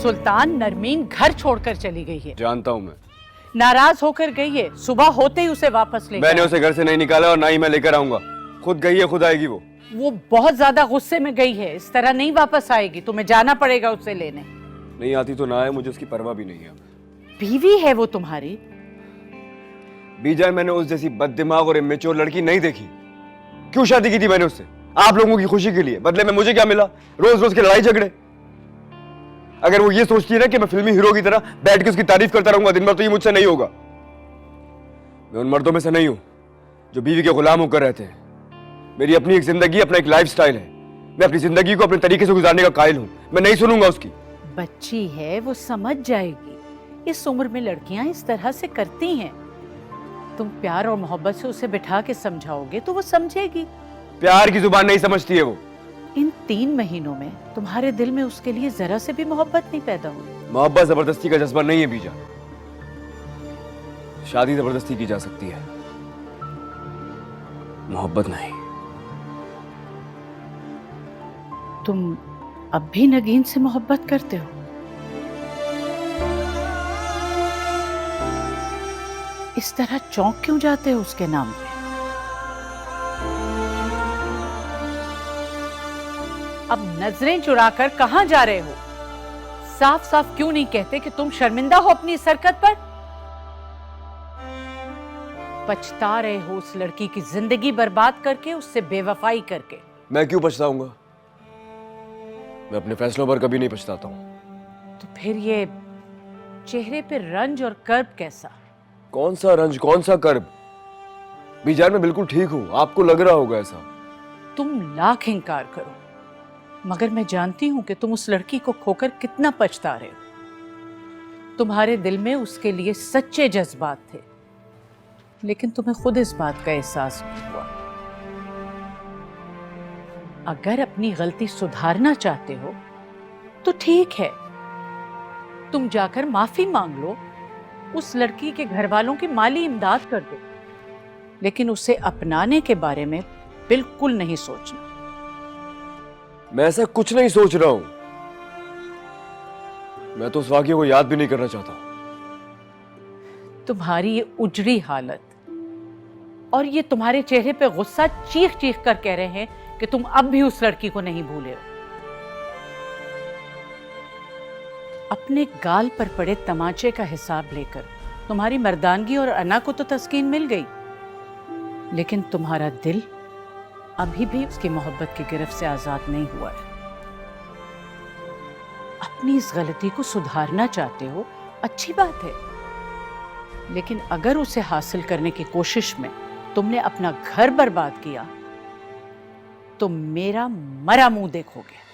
सुल्तान नरमीन घर छोड़कर चली गई है। जानता हूँ मैं। नाराज होकर गई है, सुबह होते ही उसे वापस ले मैंने उसे घर से नहीं निकाला और ना ही मैं लेकर आऊंगा। खुद गई है, खुद आएगी। वो बहुत ज्यादा गुस्से में गई है, इस तरह नहीं वापस आएगी। तुम्हें जाना पड़ेगा उसे लेने। नहीं आती तो ना आए, मुझे उसकी परवाह भी नहीं है। बीवी है वो तुम्हारी। बीजान, मैंने उस जैसी बददिमाग और इमेच्योर लड़की नहीं देखी। क्यों शादी की थी मैंने उससे? आप लोगों की खुशी के लिए। बदले में मुझे क्या मिला? रोज रोज के लड़ाई झगड़े। अगर वो ये सोचती है ना कि मैं फिल्मी हीरो की तरह बैठ के उसकी तारीफ करता रहूंगा दिन भर, तो ये मुझसे नहीं होगा। मैं उन मर्दों में से नहीं हूं जो बीवी के गुलाम होकर रहते हैं। मेरी अपनी एक जिंदगी, अपना एक लाइफस्टाइल है। मैं अपनी जिंदगी को अपने तरीके से गुजारने का कायल हूं। मैं नहीं सुनूंगा उसकी। बच्ची है, वो समझ जाएगी। इस उम्र में लड़कियां इस तरह से करती हैं। तुम प्यार और मोहब्बत से उसे बिठा के समझाओगे तो वो समझेगी। प्यार की जुबान नहीं समझती है वो। इन 3 महीनों में तुम्हारे दिल में उसके लिए जरा से भी मोहब्बत नहीं पैदा हुई। मोहब्बत जबरदस्ती का जज्बा नहीं है बीजा। शादी जबरदस्ती की जा सकती है, मोहब्बत नहीं। तुम अब भी नगीन से मोहब्बत करते हो? इस तरह चौंक क्यों जाते हो उसके नाम पे? अब नजरें चुराकर कहां जा रहे हो? साफ साफ क्यों नहीं कहते कि तुम शर्मिंदा हो अपनी इस हरकत पर? पछता रहे हो उस लड़की की जिंदगी बर्बाद करके, उससे बेवफाई करके। मैं क्यों पछताऊंगा? मैं अपने फैसलों पर कभी नहीं पछताता हूं। तो फिर ये चेहरे पे रंज और कर्ब कैसा? कौन सा रंज, कौन सा कर्ब? बीजान, मैं बिल्कुल ठीक हूं। आपको लग रहा होगा ऐसा। तुम लाख इंकार करो, मगर मैं जानती हूं कि तुम उस लड़की को खोकर कितना पछता रहे हो। तुम्हारे दिल में उसके लिए सच्चे जज्बात थे, लेकिन तुम्हें खुद इस बात का एहसास नहीं हुआ। अगर अपनी गलती सुधारना चाहते हो तो ठीक है, तुम जाकर माफी मांग लो, उस लड़की के घर वालों की माली इमदाद कर दो, लेकिन उसे अपनाने के बारे में बिल्कुल नहीं सोचना। मैं ऐसा कुछ नहीं सोच रहा हूं। मैं तो उस वाकये को याद भी नहीं करना चाहता। तुम्हारी ये उजड़ी हालत और ये तुम्हारे चेहरे पे गुस्सा चीख चीख कर कह रहे हैं कि तुम अब भी उस लड़की को नहीं भूले हो। अपने गाल पर पड़े तमाचे का हिसाब लेकर तुम्हारी मर्दानगी और अना को तो तस्कीन मिल गई, लेकिन तुम्हारा दिल अभी भी उसकी मोहब्बत की गिरफ्त से आजाद नहीं हुआ है। अपनी इस गलती को सुधारना चाहते हो, अच्छी बात है, लेकिन अगर उसे हासिल करने की कोशिश में तुमने अपना घर बर्बाद किया तो मेरा मरा मुंह देखोगे।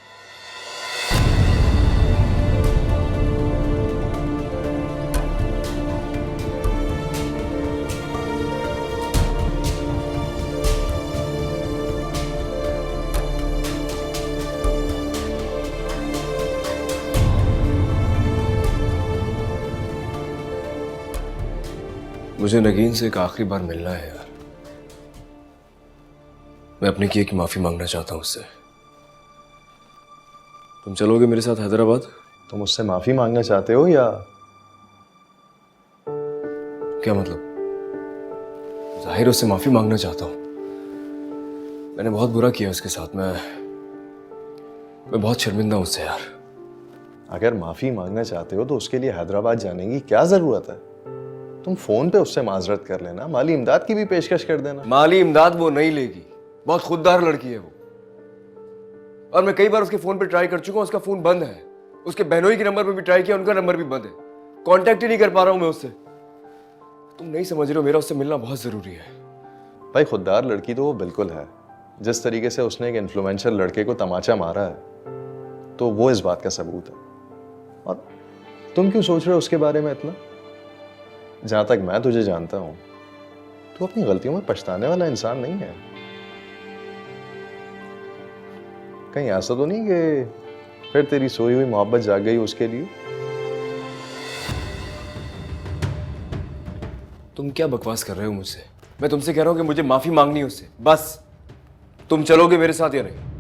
मुझे नगीन से एक आखिरी बार मिलना है यार। मैं अपने किए की माफी मांगना चाहता हूं उससे। तुम चलोगे मेरे साथ हैदराबाद? तुम उससे माफी मांगना चाहते हो या क्या मतलब? जाहिर उससे माफी मांगना चाहता हूं। मैंने बहुत बुरा किया उसके साथ। मैं बहुत शर्मिंदा हूं उससे यार। अगर माफी मांगना चाहते हो तो उसके लिए हैदराबाद जाने की क्या जरूरत है? तुम फोन पे उससे माजरत कर लेना, माली इमदाद की भी पेशकश कर देना। माली इमदाद वो नहीं लेगी। बहुत खुददार लड़की है वो, और मैं कई बार उसके फोन पे ट्राई कर चुका हूं, उसका फोन बंद है। उसके बहनोई के नंबर पे भी ट्राई किया, उनका नंबर भी बंद है। कांटेक्ट ही नहीं कर पा रहा हूं मैं उससे। तुम नहीं समझ रहे हो, मेरा उससे मिलना बहुत जरूरी है। भाई खुददार लड़की तो वो बिल्कुल है। जिस तरीके से उसने एक इन्फ्लुएंशियल लड़के को तमाचा मारा है तो वो इस बात का सबूत है। और तुम क्यों सोच रहे हो उसके बारे में इतना? जहां तक मैं तुझे जानता हूं, तू अपनी गलतियों में पछताने वाला इंसान नहीं है। कहीं ऐसा तो नहीं कि फिर तेरी सोई हुई मोहब्बत जाग गई उसके लिए? तुम क्या बकवास कर रहे हो मुझसे? मैं तुमसे कह रहा हूं कि मुझे माफी मांगनी है उससे, बस। तुम चलोगे मेरे साथ या नहीं?